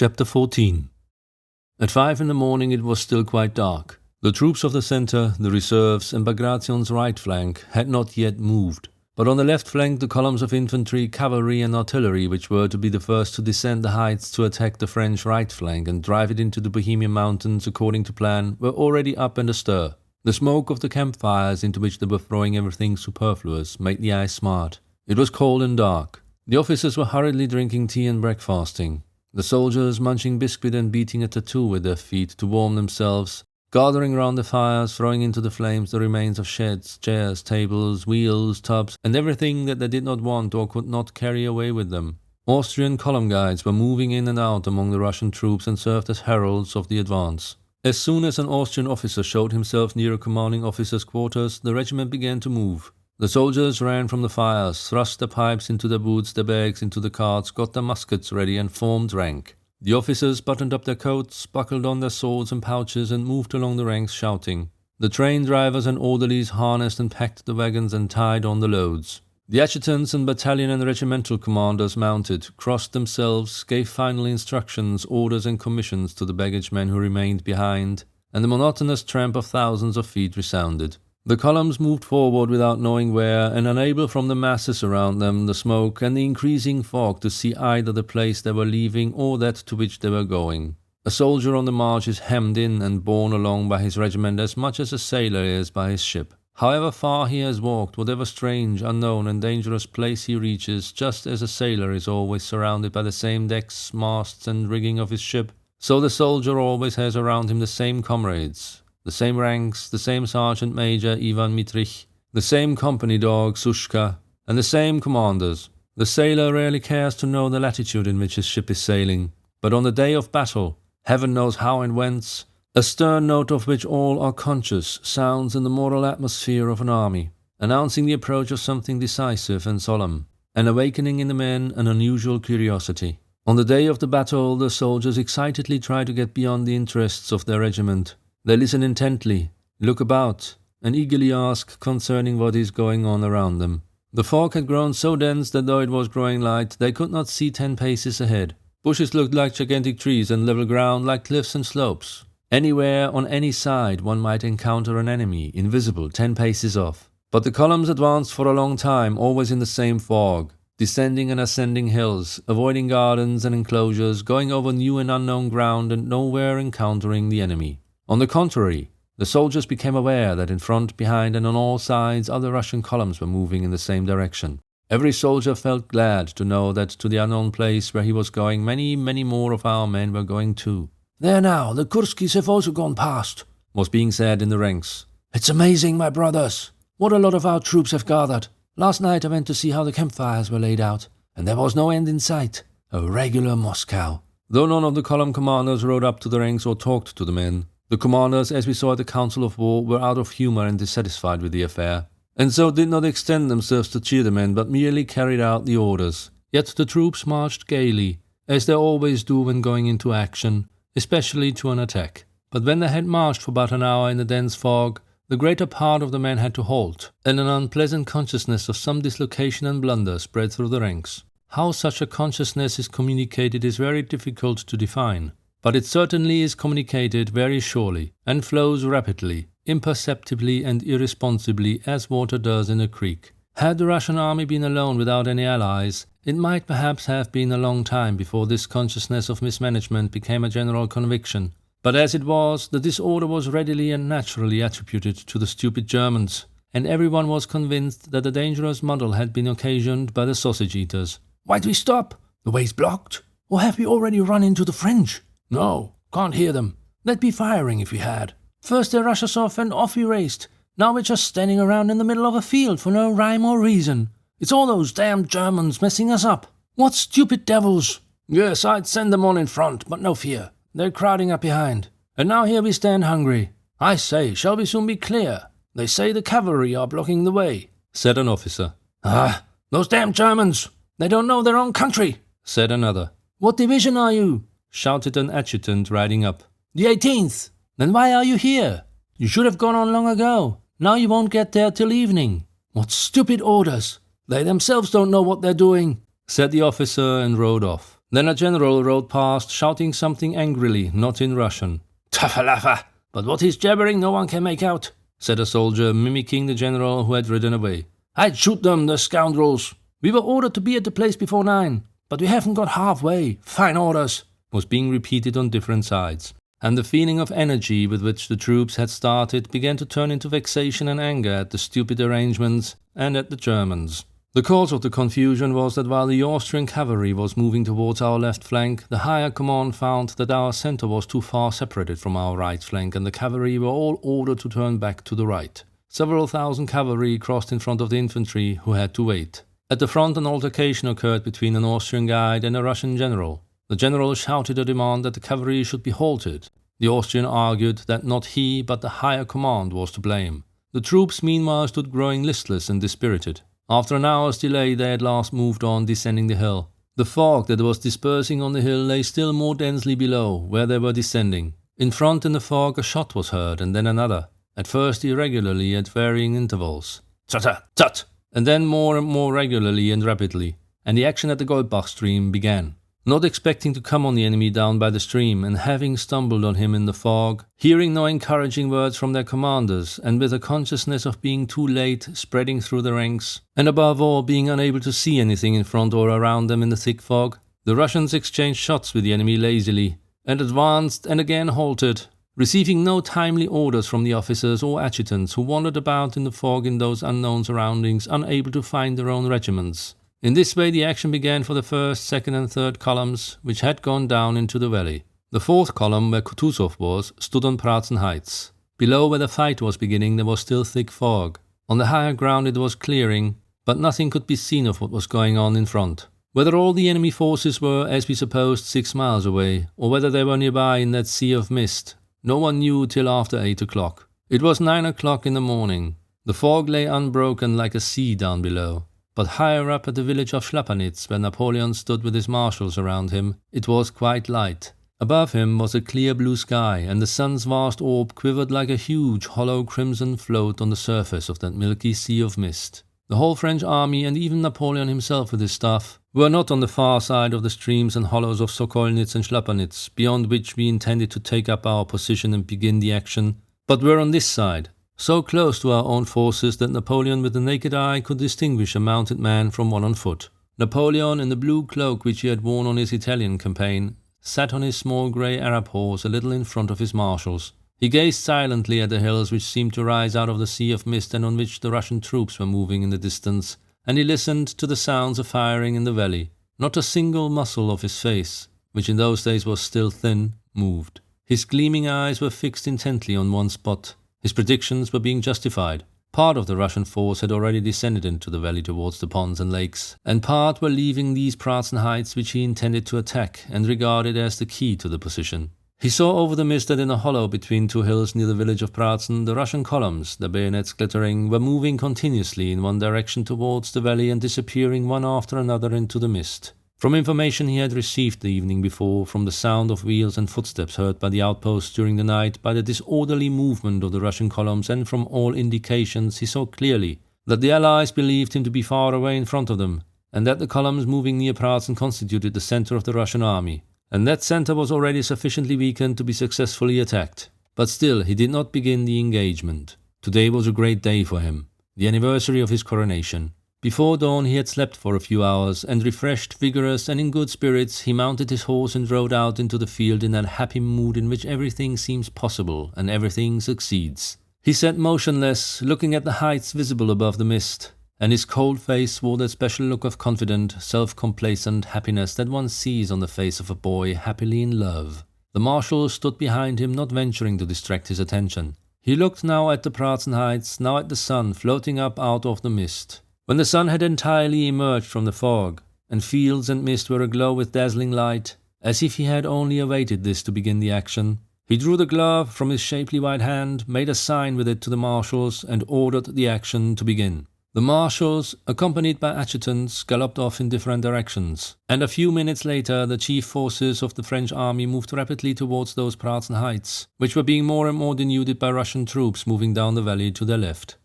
Chapter 14. At 5 in the morning it was still quite dark. The troops of the centre, the reserves, and Bagration's right flank had not yet moved. But on the left flank the columns of infantry, cavalry and artillery, which were to be the first to descend the heights to attack the French right flank and drive it into the Bohemian mountains according to plan, were already up and astir. The smoke of the campfires into which they were throwing everything superfluous made the eyes smart. It was cold and dark. The officers were hurriedly drinking tea and breakfasting. The soldiers munching biscuit and beating a tattoo with their feet to warm themselves, gathering round the fires, throwing into the flames the remains of sheds, chairs, tables, wheels, tubs, and everything that they did not want or could not carry away with them. Austrian column guides were moving in and out among the Russian troops and served as heralds of the advance. As soon as an Austrian officer showed himself near a commanding officer's quarters, the regiment began to move. The soldiers ran from the fires, thrust their pipes into their boots, their bags into the carts, got their muskets ready and formed rank. The officers buttoned up their coats, buckled on their swords and pouches and moved along the ranks shouting. The train drivers and orderlies harnessed and packed the wagons and tied on the loads. The adjutants and battalion and regimental commanders mounted, crossed themselves, gave final instructions, orders and commissions to the baggage men who remained behind, and the monotonous tramp of thousands of feet resounded. The columns moved forward without knowing where, and unable from the masses around them, the smoke, and the increasing fog to see either the place they were leaving or that to which they were going. A soldier on the march is hemmed in and borne along by his regiment as much as a sailor is by his ship. However far he has walked, whatever strange, unknown and dangerous place he reaches, just as a sailor is always surrounded by the same decks, masts and rigging of his ship, so the soldier always has around him the same comrades. The same ranks, the same Sergeant Major Ivan Mitrich, the same company dog Sushka, and the same commanders. The sailor rarely cares to know the latitude in which his ship is sailing, but on the day of battle, heaven knows how and whence, a stern note of which all are conscious sounds in the moral atmosphere of an army, announcing the approach of something decisive and solemn, and awakening in the men an unusual curiosity. On the day of the battle, the soldiers excitedly try to get beyond the interests of their regiment. They listen intently, look about, and eagerly ask concerning what is going on around them. The fog had grown so dense that though it was growing light, they could not see 10 paces ahead. Bushes looked like gigantic trees and level ground like cliffs and slopes. Anywhere, on any side, one might encounter an enemy, invisible 10 paces off. But the columns advanced for a long time, always in the same fog, descending and ascending hills, avoiding gardens and enclosures, going over new and unknown ground and nowhere encountering the enemy. On the contrary, the soldiers became aware that in front, behind and on all sides other Russian columns were moving in the same direction. Every soldier felt glad to know that to the unknown place where he was going many more of our men were going too. "There now, the Kurskis have also gone past," was being said in the ranks. "It's amazing, my brothers. What a lot of our troops have gathered. Last night I went to see how the campfires were laid out, and there was no end in sight. A regular Moscow." Though none of the column commanders rode up to the ranks or talked to the men, the commanders, as we saw at the Council of War, were out of humour and dissatisfied with the affair, and so did not extend themselves to cheer the men, but merely carried out the orders. Yet the troops marched gaily, as they always do when going into action, especially to an attack. But when they had marched for about an hour in the dense fog, the greater part of the men had to halt, and an unpleasant consciousness of some dislocation and blunder spread through the ranks. How such a consciousness is communicated is very difficult to define. But it certainly is communicated very surely, and flows rapidly, imperceptibly and irresponsibly as water does in a creek. Had the Russian army been alone without any allies, it might perhaps have been a long time before this consciousness of mismanagement became a general conviction. But as it was, the disorder was readily and naturally attributed to the stupid Germans, and everyone was convinced that the dangerous muddle had been occasioned by the sausage-eaters. "Why'd we stop? The way's blocked? Or have we already run into the French? No, can't hear them. They'd be firing if we had. First they rush us off and off we raced. Now we're just standing around in the middle of a field for no rhyme or reason. It's all those damned Germans messing us up. What stupid devils! Yes, I'd send them on in front, but no fear. They're crowding up behind. And now here we stand hungry. I say, shall we soon be clear? They say the cavalry are blocking the way," said an officer. "Ah, those damned Germans! They don't know their own country," said another. "What division are you?" shouted an adjutant riding up. "The 18th. Then why are you here? You should have gone on long ago. Now you won't get there till evening." "What stupid orders! They themselves don't know what they're doing," said the officer and rode off. Then a general rode past, shouting something angrily, not in Russian. "Tafalafa! But what he's jabbering no one can make out," said a soldier, mimicking the general who had ridden away. "I'd shoot them, the scoundrels! We were ordered to be at the place before 9, but we haven't got halfway. Fine orders," was being repeated on different sides. And the feeling of energy with which the troops had started began to turn into vexation and anger at the stupid arrangements and at the Germans. The cause of the confusion was that while the Austrian cavalry was moving towards our left flank, the higher command found that our centre was too far separated from our right flank, and the cavalry were all ordered to turn back to the right. Several thousand cavalry crossed in front of the infantry, who had to wait. At the front, an altercation occurred between an Austrian guide and a Russian general. The general shouted a demand that the cavalry should be halted. The Austrian argued that not he, but the higher command was to blame. The troops meanwhile stood growing listless and dispirited. After an hour's delay, they at last moved on, descending the hill. The fog that was dispersing on the hill lay still more densely below, where they were descending. In front in the fog a shot was heard, and then another, at first irregularly at varying intervals. Tut, tut! And then more and more regularly and rapidly, and the action at the Goldbach stream began. Not expecting to come on the enemy down by the stream, and having stumbled on him in the fog, hearing no encouraging words from their commanders, and with a consciousness of being too late spreading through the ranks, and above all being unable to see anything in front or around them in the thick fog, the Russians exchanged shots with the enemy lazily, and advanced and again halted, receiving no timely orders from the officers or adjutants, who wandered about in the fog in those unknown surroundings, unable to find their own regiments. In this way the action began for the first, second and third columns, which had gone down into the valley. The fourth column, where Kutuzov was, stood on Pratzen Heights. Below where the fight was beginning there was still thick fog. On the higher ground it was clearing, but nothing could be seen of what was going on in front. Whether all the enemy forces were, as we supposed, 6 miles away, or whether they were nearby in that sea of mist, no one knew till after 8 o'clock. It was 9 o'clock in the morning. The fog lay unbroken like a sea down below. But higher up at the village of Schlapanitz, where Napoleon stood with his marshals around him, it was quite light. Above him was a clear blue sky, and the sun's vast orb quivered like a huge hollow crimson float on the surface of that milky sea of mist. The whole French army, and even Napoleon himself with his staff, were not on the far side of the streams and hollows of Sokolnitz and Schlapanitz, beyond which we intended to take up our position and begin the action, but were on this side, so close to our own forces that Napoleon with the naked eye could distinguish a mounted man from one on foot. Napoleon, in the blue cloak which he had worn on his Italian campaign, sat on his small grey Arab horse a little in front of his marshals. He gazed silently at the hills which seemed to rise out of the sea of mist and on which the Russian troops were moving in the distance, and he listened to the sounds of firing in the valley. Not a single muscle of his face, which in those days was still thin, moved. His gleaming eyes were fixed intently on one spot. His predictions were being justified. Part of the Russian force had already descended into the valley towards the ponds and lakes, and part were leaving these Pratzen Heights which he intended to attack and regarded as the key to the position. He saw over the mist that in a hollow between two hills near the village of Pratzen, the Russian columns, their bayonets glittering, were moving continuously in one direction towards the valley and disappearing one after another into the mist. From information he had received the evening before, from the sound of wheels and footsteps heard by the outposts during the night, by the disorderly movement of the Russian columns, and from all indications he saw clearly that the Allies believed him to be far away in front of them, and that the columns moving near Pratzen constituted the centre of the Russian army, and that centre was already sufficiently weakened to be successfully attacked. But still he did not begin the engagement. Today was a great day for him, the anniversary of his coronation. Before dawn he had slept for a few hours, and refreshed, vigorous, and in good spirits, he mounted his horse and rode out into the field in that happy mood in which everything seems possible and everything succeeds. He sat motionless, looking at the heights visible above the mist, and his cold face wore that special look of confident, self-complacent happiness that one sees on the face of a boy happily in love. The marshal stood behind him, not venturing to distract his attention. He looked now at the Pratzen Heights, now at the sun floating up out of the mist. When the sun had entirely emerged from the fog, and fields and mist were aglow with dazzling light, as if he had only awaited this to begin the action, he drew the glove from his shapely white hand, made a sign with it to the marshals, and ordered the action to begin. The marshals, accompanied by adjutants, galloped off in different directions, and a few minutes later the chief forces of the French army moved rapidly towards those Pratzen Heights, which were being more and more denuded by Russian troops moving down the valley to their left.